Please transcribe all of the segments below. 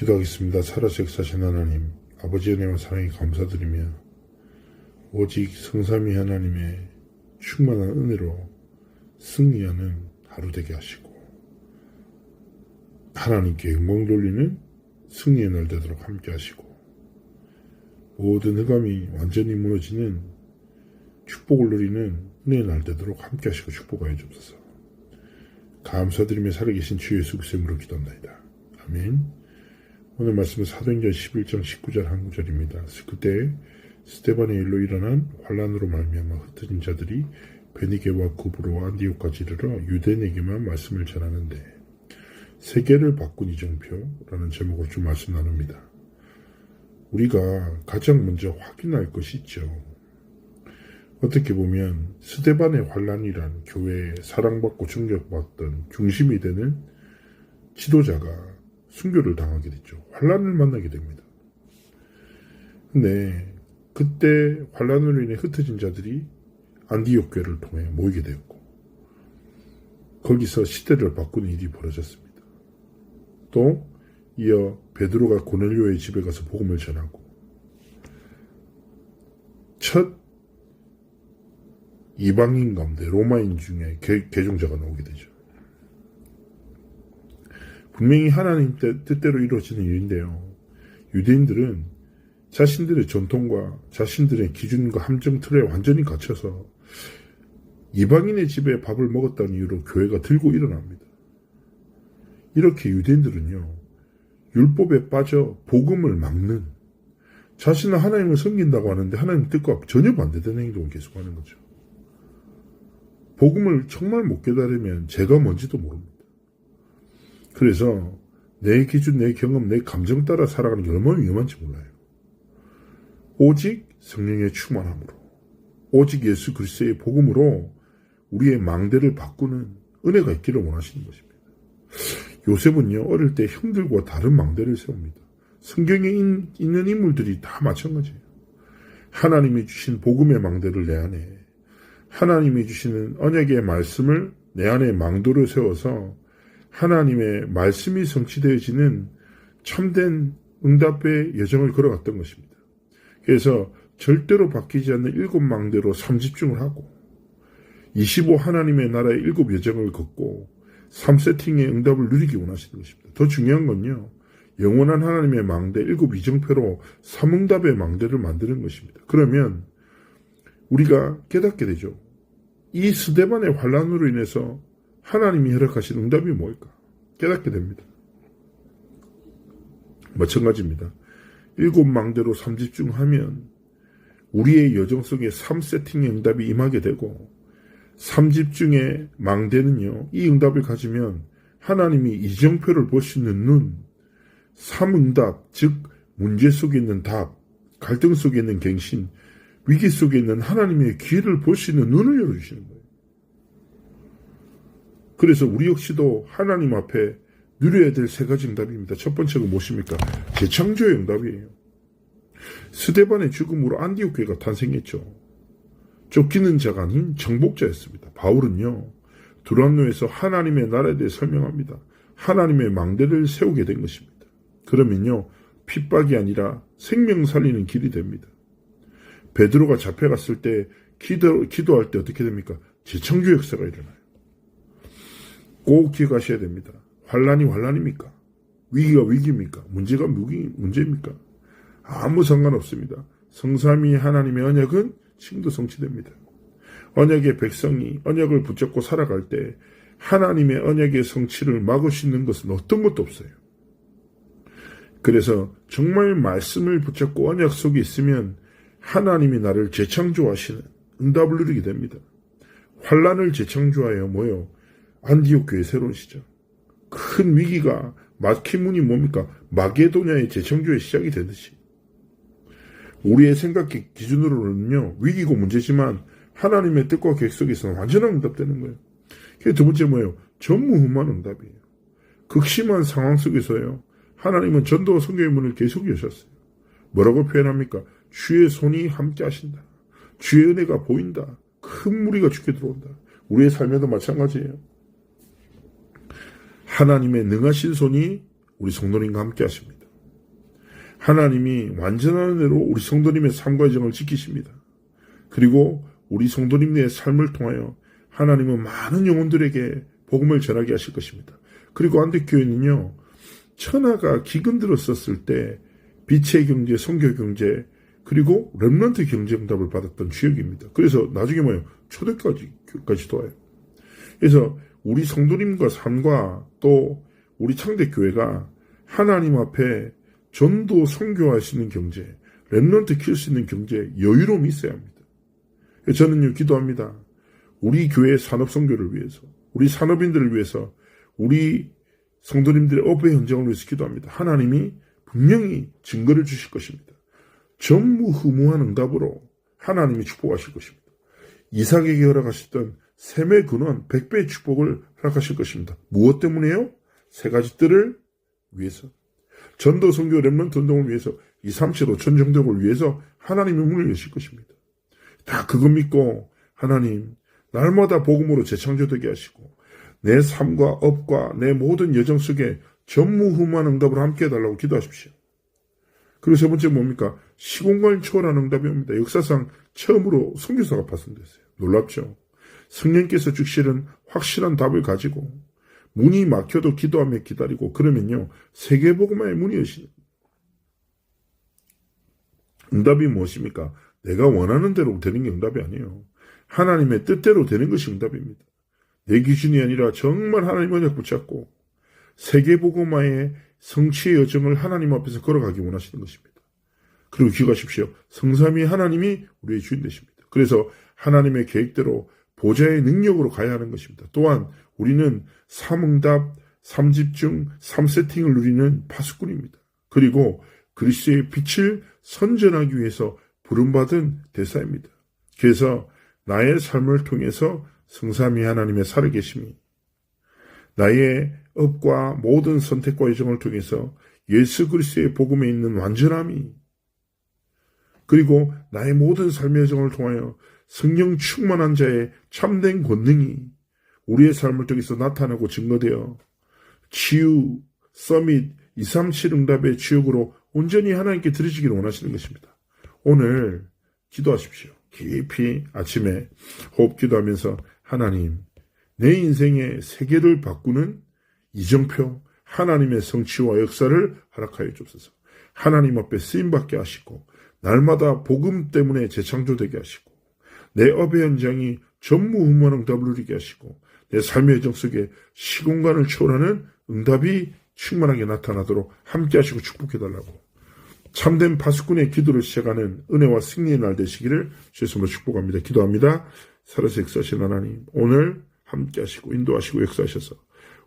기도하겠습니다. 살아서 역사하신 하나님, 아버지의 은혜와 사랑에 감사드리며 오직 성삼위 하나님의 충만한 은혜로 승리하는 하루 되게 하시고 하나님께 영광 돌리는 승리의 날 되도록 함께 하시고 모든 흑암이 완전히 무너지는 축복을 누리는 은혜의 날 되도록 함께 하시고 축복하여 주옵소서. 감사드리며 살아계신 주 예수 그리스도의 이름으로 기도합니다. 아멘. 오늘 말씀은 사도행전 11장 19절 한 구절입니다. 그때 스데반의 일로 일어난 환란으로 말미암아 흩어진 자들이 베니게와 구브로와 안디옥까지 이르러 유대인에게만 말씀을 전하는데 세계를 바꾼 이정표라는 제목으로 좀 말씀 나눕니다. 우리가 가장 먼저 확인할 것이 있죠. 어떻게 보면 스데반의 환란이란 교회에 사랑받고 존경받던 중심이 되는 지도자가 순교를 당하게 됐죠. 환란을 만나게 됩니다. 근데 그때 환란으로 인해 흩어진 자들이 안디옥 교회를 통해 모이게 되었고 거기서 시대를 바꾸는 일이 벌어졌습니다. 또 이어 베드로가 고넬료의 집에 가서 복음을 전하고 첫 이방인 가운데 로마인 중에 개종자가 나오게 되죠. 분명히 하나님 뜻대로 이루어지는 일인데요. 유대인들은 자신들의 전통과 자신들의 기준과 함정 틀에 완전히 갇혀서 이방인의 집에 밥을 먹었다는 이유로 교회가 들고 일어납니다. 이렇게 유대인들은요, 율법에 빠져 복음을 막는, 자신은 하나님을 섬긴다고 하는데 하나님 뜻과 전혀 반대되는 행동을 계속하는 거죠. 복음을 정말 못 깨달으면 죄가 뭔지도 모릅니다. 그래서 내 기준, 내 경험, 내 감정 따라 살아가는 게 얼마나 위험한지 몰라요. 오직 성령의 충만함으로, 오직 예수 그리스도의 복음으로 우리의 망대를 바꾸는 은혜가 있기를 원하시는 것입니다. 요셉은요, 어릴 때 형들과 다른 망대를 세웁니다. 성경에 있는 인물들이 다 마찬가지예요. 하나님이 주신 복음의 망대를 내 안에, 하나님이 주시는 언약의 말씀을 내 안에 망도를 세워서 하나님의 말씀이 성취되어지는 참된 응답의 여정을 걸어갔던 것입니다. 그래서 절대로 바뀌지 않는 7망대로 3집중을 하고 25 하나님의 나라의 7 여정을 걷고 3세팅의 응답을 누리기 원하시는 것입니다. 더 중요한 건요, 영원한 하나님의 망대 7 이정표로 3응답의 망대를 만드는 것입니다. 그러면 우리가 깨닫게 되죠. 이 스데반의 환란으로 인해서 하나님이 허락하신 응답이 뭘까? 깨닫게 됩니다. 마찬가지입니다. 7망대로 3집중하면 우리의 여정 속에 3세팅의 응답이 임하게 되고 3집중의 망대는요, 이 응답을 가지면 하나님이 이정표를 볼 수 있는 눈, 3응답, 즉 문제 속에 있는 답, 갈등 속에 있는 갱신, 위기 속에 있는 하나님의 기회를 볼 수 있는 눈을 열어주시는 거예요. 그래서 우리 역시도 하나님 앞에 누려야 될 3가지 응답입니다. 첫 번째가 무엇입니까? 재창조의 응답이에요. 스데반의 죽음으로 안디옥 교회가 탄생했죠. 쫓기는 자가 아닌 정복자였습니다. 바울은요, 두란노에서 하나님의 나라에 대해 설명합니다. 하나님의 망대를 세우게 된 것입니다. 그러면요, 핍박이 아니라 생명 살리는 길이 됩니다. 베드로가 잡혀갔을 때 기도할 때 어떻게 됩니까? 재창조 역사가 일어나요. 꼭 기억하셔야 됩니다. 환란이 환란입니까? 위기가 위기입니까? 문제가 문제입니까? 아무 상관없습니다. 성삼위 하나님의 언약은 지금도 성취됩니다. 언약의 백성이 언약을 붙잡고 살아갈 때 하나님의 언약의 성취를 막을 수 있는 것은 어떤 것도 없어요. 그래서 정말 말씀을 붙잡고 언약 속에 있으면 하나님이 나를 재창조하시는 응답을 누리게 됩니다. 환란을 재창조하여 뭐요? 안디옥 교회의 새로운 시작. 큰 위기가 막힌 문이 뭡니까? 마게도냐의 재창조의 시작이 되듯이 우리의 생각 기준으로는요, 위기고 문제지만 하나님의 뜻과 계획 속에서는 완전한 응답되는 거예요. 그게 두 번째 뭐예요? 전무후무한 응답이에요. 극심한 상황 속에서요, 하나님은 전도와 선교의 문을 계속 여셨어요. 뭐라고 표현합니까? 주의 손이 함께 하신다. 주의 은혜가 보인다. 큰 무리가 주께 들어온다. 우리의 삶에도 마찬가지예요. 하나님의 능하신 손이 우리 성도님과 함께 하십니다. 하나님이 완전한 은혜로 우리 성도님의 삶과 정을 지키십니다. 그리고 우리 성도님의 삶을 통하여 하나님은 많은 영혼들에게 복음을 전하게 하실 것입니다. 그리고 안대교회는요, 천하가 기근 들었었을 때 빛의 경제, 선교 경제, 그리고 렘넌트 경제 응답을 받았던 지역입니다. 그래서 나중에 초대까지도 와요. 그래서 우리 성도님과 삶과 또 우리 창대교회가 하나님 앞에 전도 선교할 수 있는 경제, 렘넌트 키울 수 있는 경제, 여유로움이 있어야 합니다. 저는요, 기도합니다. 우리 교회 산업 선교를 위해서, 우리 산업인들을 위해서, 우리 성도님들의 업의 현장을 위해서 기도합니다. 하나님이 분명히 증거를 주실 것입니다. 전무후무한 응답으로 하나님이 축복하실 것입니다. 이삭에게 허락하셨던 셈의 근원 100배의 축복을 허락하실 것입니다. 무엇 때문에요? 세 가지 뜰을 위해서. 전도, 선교, 렘넌트 운동을 위해서, 237, 5천 정도를 위해서 하나님의 문을 여실 것입니다. 다 그거 믿고 하나님 날마다 복음으로 재창조되게 하시고 내 삶과 업과 내 모든 여정 속에 전무후무한 응답을 함께 해달라고 기도하십시오. 그리고 세 번째 뭡니까? 시공간을 초월하는 응답이 옵니다. 역사상 처음으로 선교사가 파송됐어요. 놀랍죠? 성령께서 주시는 확실한 답을 가지고 문이 막혀도 기도하며 기다리고 그러면요, 세계복음화의 문이 여시는 응답이 무엇입니까? 내가 원하는 대로 되는 게 응답이 아니에요. 하나님의 뜻대로 되는 것이 응답입니다. 내 기준이 아니라 정말 하나님 언약 붙잡고 세계복음화의 성취의 여정을 하나님 앞에서 걸어가기 원하시는 것입니다. 그리고 기억하십시오. 성삼위 하나님이 우리의 주인 되십니다. 그래서 하나님의 계획대로 보좌의 능력으로 가야 하는 것입니다. 또한 우리는 3응답, 3집중, 3세팅을 누리는 파수꾼입니다. 그리고 그리스도의 빛을 선전하기 위해서 부름받은 대사입니다. 그래서 나의 삶을 통해서 성삼위 하나님의 살아계심이, 나의 업과 모든 선택과 여정을 통해서 예수 그리스도의 복음에 있는 완전함이, 그리고 나의 모든 삶의 여정을 통하여 성령 충만한 자의 참된 권능이 우리의 삶을 통해서 나타나고 증거되어 치유, 서밋, 237 응답의 주역으로 온전히 하나님께 드려지기를 원하시는 것입니다. 오늘 기도하십시오. 깊이 아침에 호흡 기도하면서 하나님, 내 인생의 세계를 바꾸는 이정표, 하나님의 성취와 역사를 허락하여 주옵소서. 하나님 앞에 쓰임받게 하시고 날마다 복음 때문에 재창조되게 하시고 내 업의 현장이 전무후무한 응답을 누리게 하시고 내 삶의 여정 속에 시공간을 초월하는 응답이 충만하게 나타나도록 함께 하시고 축복해달라고 참된 파수꾼의 기도를 시작하는 은혜와 승리의 날 되시기를 주님으로 축복합니다. 기도합니다. 살아서 역사하신 하나님, 오늘 함께 하시고 인도하시고 역사하셔서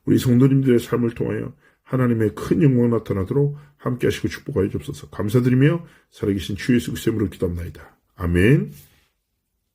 우리 성도님들의 삶을 통하여 하나님의 큰 영광 나타나도록 함께 하시고 축복하여 주옵소서. 감사드리며 살아계신 주 예수 그리스도의 이름으로 기도합나이다. 아멘.